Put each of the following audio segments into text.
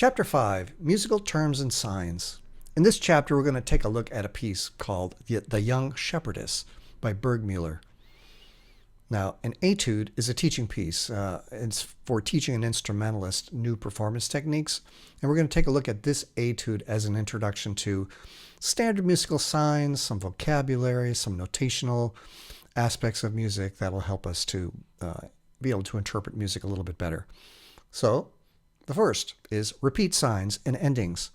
Chapter 5, Musical Terms and Signs. In this chapter, we're going to take a look at a piece called The Young Shepherdess by Burgmüller. Now, an etude is a teaching piece. It's for teaching an instrumentalist new performance techniques. And we're going to take a look at this etude as an introduction to standard musical signs, some vocabulary, some notational aspects of music that will help us to be able to interpret music a little bit better. So, the first is repeat signs and endings.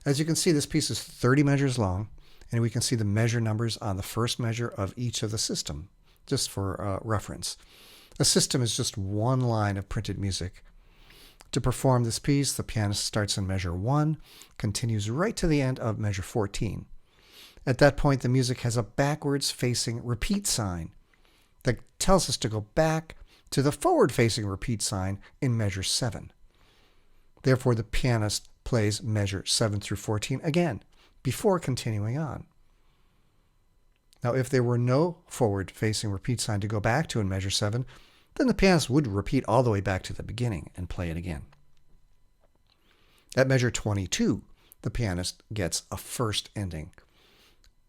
As you can see, this piece is 30 measures long, and we can see the measure numbers on the first measure of each of the system, just for reference. A system is just one line of printed music. To perform this piece, the pianist starts in measure 1, continues right to the end of measure 14. At that point, the music has a backwards-facing repeat sign that tells us to go back to the forward-facing repeat sign in measure 7. Therefore, the pianist plays measure 7 through 14 again, before continuing on. Now, if there were no forward-facing repeat sign to go back to in measure 7, then the pianist would repeat all the way back to the beginning and play it again. At measure 22, the pianist gets a first ending.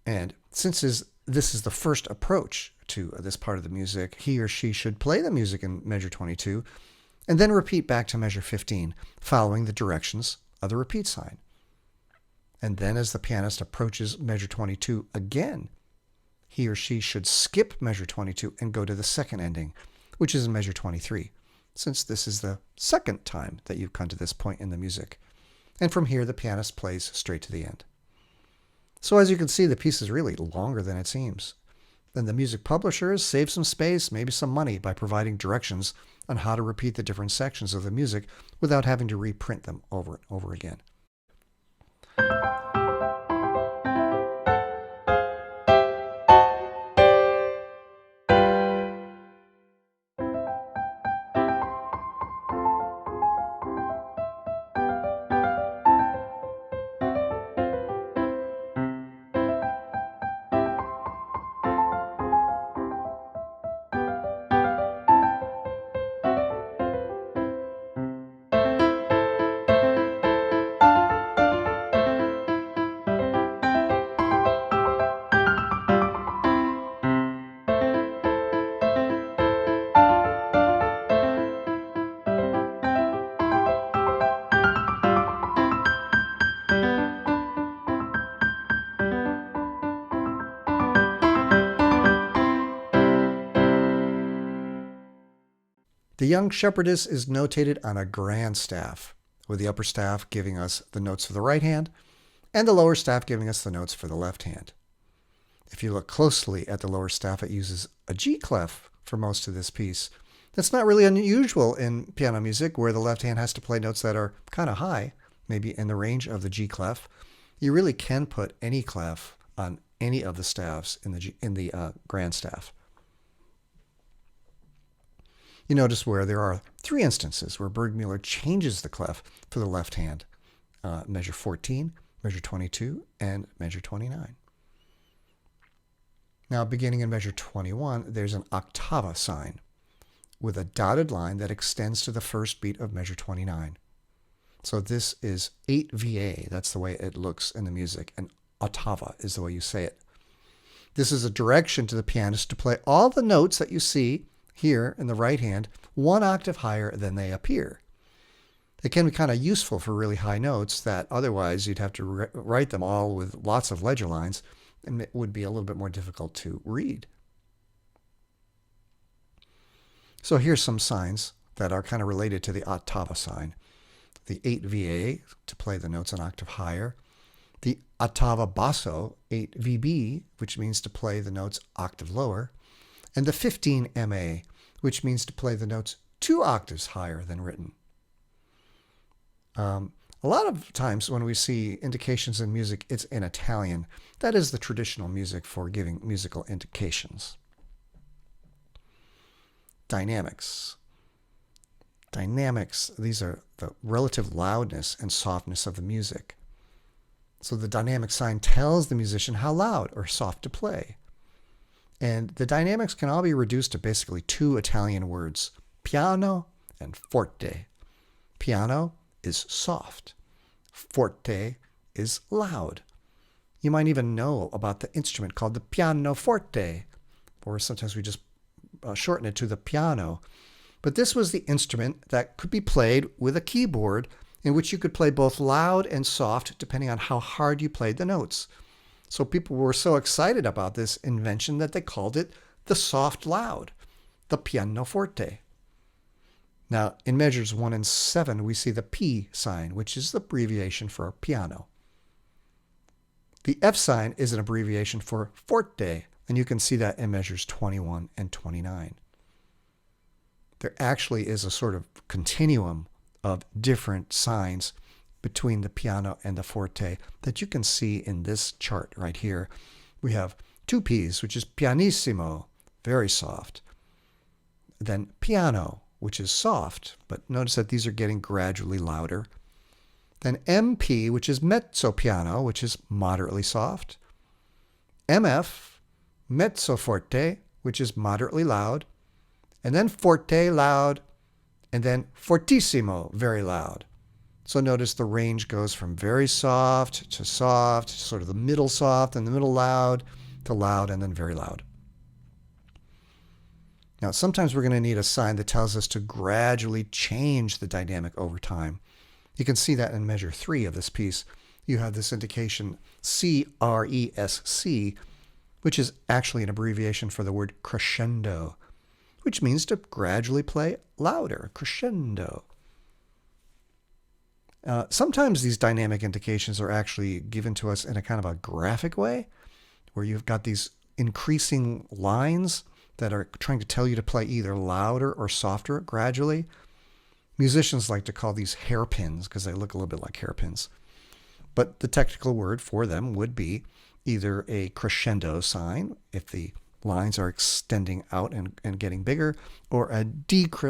And since this is the first approach to this part of the music, he or she should play the music in measure 22 and then repeat back to measure 15, following the directions of the repeat sign. And then as the pianist approaches measure 22 again, he or she should skip measure 22 and go to the second ending, which is in measure 23, since this is the second time that you've come to this point in the music. And from here, the pianist plays straight to the end. So as you can see, the piece is really longer than it seems. Then the music publishers save some space, maybe some money, by providing directions on how to repeat the different sections of the music without having to reprint them over and over again. The Young Shepherdess is notated on a grand staff, with the upper staff giving us the notes for the right hand and the lower staff giving us the notes for the left hand. If you look closely at the lower staff, it uses a G clef for most of this piece. That's not really unusual in piano music, where the left hand has to play notes that are kind of high, maybe in the range of the G clef. You really can put any clef on any of the staffs in the grand staff. You notice where there are 3 instances where Burgmüller changes the clef for the left hand, measure 14, measure 22, and measure 29. Now, beginning in measure 21, there's an ottava sign with a dotted line that extends to the first beat of measure 29. So this is 8 VA. That's the way it looks in the music, and ottava is the way you say it. This is a direction to the pianist to play all the notes that you see here in the right hand, 1 octave higher than they appear. It can be kind of useful for really high notes that otherwise you'd have to write them all with lots of ledger lines, and it would be a little bit more difficult to read. So here's some signs that are kind of related to the ottava sign. The 8 VA to play the notes an octave higher. The ottava basso, 8 VB, which means to play the notes octave lower. And the 15 MA, which means to play the notes 2 octaves higher than written. A lot of times when we see indications in music, it's in Italian. That is the traditional music for giving musical indications. Dynamics. Dynamics, these are the relative loudness and softness of the music. So the dynamic sign tells the musician how loud or soft to play. And the dynamics can all be reduced to basically 2 Italian words, piano and forte. Piano is soft, Forte is loud. You might even know about the instrument called the pianoforte, or sometimes we just shorten it to the piano. But this was the instrument that could be played with a keyboard in which you could play both loud and soft depending on how hard you played the notes. So people were so excited about this invention that they called it the soft loud, the pianoforte. Now, in measures 1 and 7, we see the P sign, which is the abbreviation for piano. The F sign is an abbreviation for forte, and you can see that in measures 21 and 29. There actually is a sort of continuum of different signs between the piano and the forte that you can see in this chart right here. We have 2 P's, which is pianissimo, very soft. Then piano, which is soft, but notice that these are getting gradually louder. Then MP, which is mezzo piano, which is moderately soft. MF, mezzo forte, which is moderately loud. And then forte, loud. And then fortissimo, very loud. So notice the range goes from very soft, sort of the middle soft and the middle loud, to loud and then very loud. Now, sometimes we're going to need a sign that tells us to gradually change the dynamic over time. You can see that in measure 3 of this piece. You have this indication CRESC, which is actually an abbreviation for the word crescendo, which means to gradually play louder, crescendo. Sometimes these dynamic indications are actually given to us in a kind of a graphic way, where you've got these increasing lines that are trying to tell you to play either louder or softer gradually. Musicians like to call these hairpins because they look a little bit like hairpins. But the technical word for them would be either a crescendo sign, if the lines are extending out and getting bigger, or a diminuendo,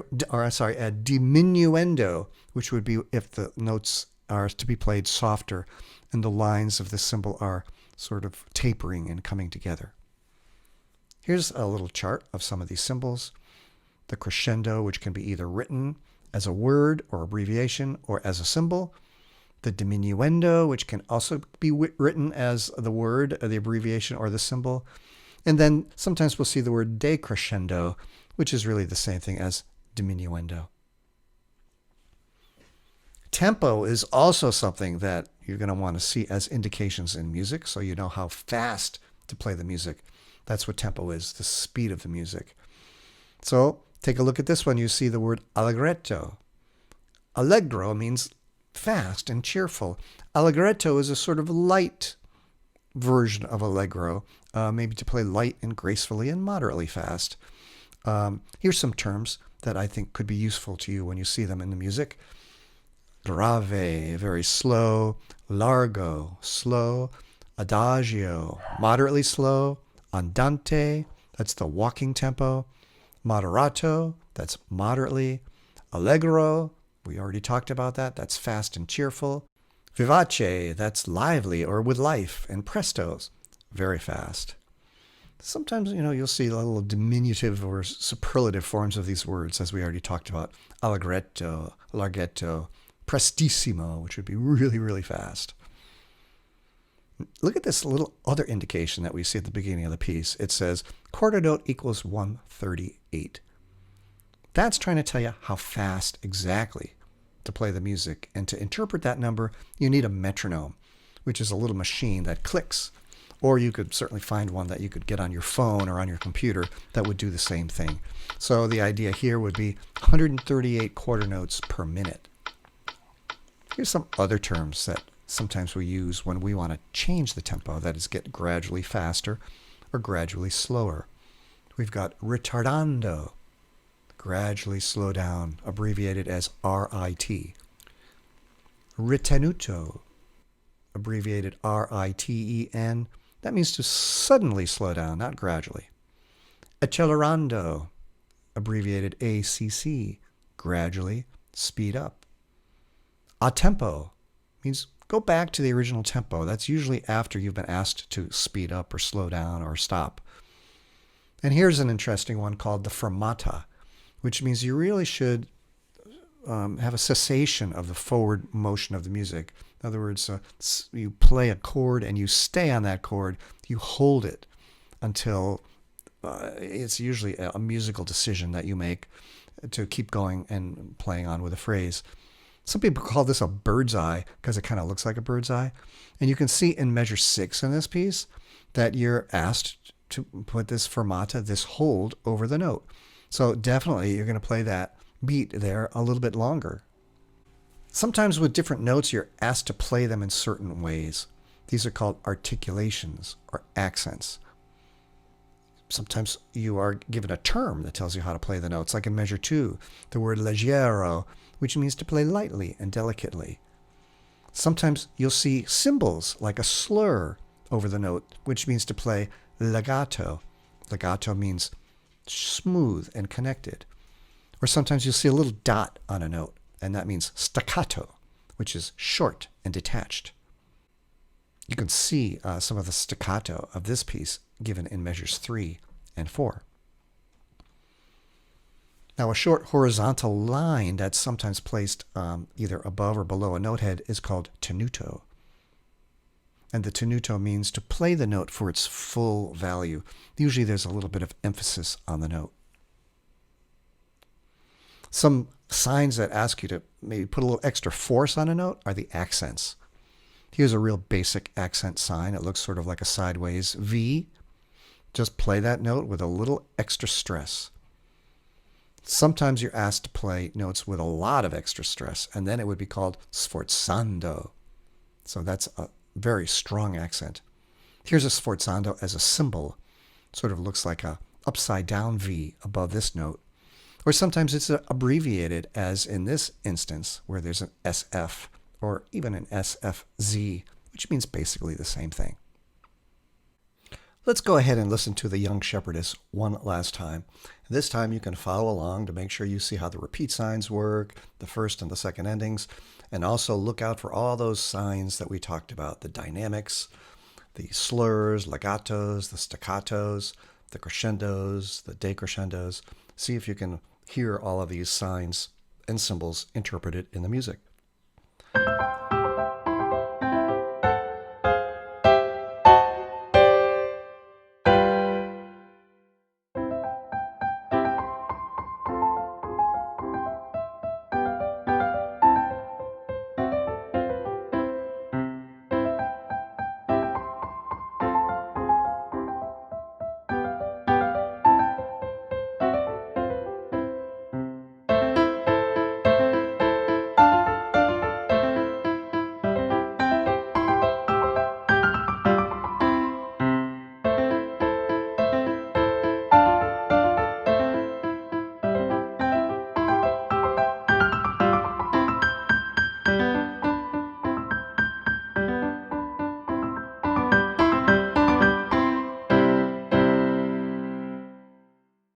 which would be if the notes are to be played softer and the lines of the symbol are sort of tapering and coming together. Here's a little chart of some of these symbols. The crescendo, which can be either written as a word or abbreviation or as a symbol. The diminuendo, which can also be written as the word, the abbreviation, or the symbol. And then sometimes we'll see the word decrescendo, which is really the same thing as diminuendo. Tempo is also something that you're going to want to see as indications in music, so you know how fast to play the music. That's what tempo is, the speed of the music. So take a look at this one. You see the word allegretto. Allegro means fast and cheerful. Allegretto is a sort of light version of allegro, maybe to play light and gracefully and moderately fast. Here's some terms that I think could be useful to you when you see them in the music. Grave, very slow. Largo, slow. Adagio, moderately slow. Andante, that's the walking tempo. Moderato, that's moderately. Allegro, we already talked about that. That's fast and cheerful. Vivace, that's lively or with life. And prestos, very fast. Sometimes, you'll see a little diminutive or superlative forms of these words, as we already talked about. Allegretto, larghetto, prestissimo, which would be really, really fast. Look at this little other indication that we see at the beginning of the piece. It says quarter note equals 138. That's trying to tell you how fast exactly to play the music. And to interpret that number, you need a metronome, which is a little machine that clicks. Or you could certainly find one that you could get on your phone or on your computer that would do the same thing. So the idea here would be 138 quarter notes per minute. Here's some other terms that sometimes we use when we want to change the tempo, that is, get gradually faster or gradually slower. We've got ritardando, gradually slow down, abbreviated as RIT. Ritenuto, abbreviated RITEN, that means to suddenly slow down, not gradually. Accelerando, abbreviated ACC, gradually speed up. A tempo means go back to the original tempo. That's usually after you've been asked to speed up or slow down or stop. And here's an interesting one called the fermata, which means you really should have a cessation of the forward motion of the music. In other words, you play a chord and you stay on that chord. You hold it until it's usually a musical decision that you make to keep going and playing on with a phrase. Some people call this a bird's eye because it kind of looks like a bird's eye. And you can see in measure 6 in this piece that you're asked to put this fermata, this hold, over the note. So definitely you're going to play that beat there a little bit longer. Sometimes with different notes, you're asked to play them in certain ways. These are called articulations or accents. Sometimes you are given a term that tells you how to play the notes, like in measure 2, the word leggero, which means to play lightly and delicately. Sometimes you'll see symbols like a slur over the note, which means to play legato. Legato means smooth and connected. Or sometimes you'll see a little dot on a note, and that means staccato, which is short and detached. You can see some of the staccato of this piece given in measures 3 and 4. Now, a short horizontal line that's sometimes placed either above or below a note head is called tenuto. And the tenuto means to play the note for its full value. Usually there's a little bit of emphasis on the note. Some signs that ask you to maybe put a little extra force on a note are the accents. Here's a real basic accent sign. It looks sort of like a sideways V. Just play that note with a little extra stress. Sometimes you're asked to play notes with a lot of extra stress, and then it would be called sforzando. So that's a very strong accent. Here's a sforzando as a symbol. Sort of looks like a upside down V above this note. Or sometimes it's abbreviated, as in this instance, where there's an SF or even an SFZ, which means basically the same thing. Let's go ahead and listen to The Young Shepherdess one last time. This time you can follow along to make sure you see how the repeat signs work, the first and the second endings, and also look out for all those signs that we talked about, the dynamics, the slurs, legatos, the staccatos, the crescendos, the decrescendos. See if you can hear all of these signs and symbols interpreted in the music.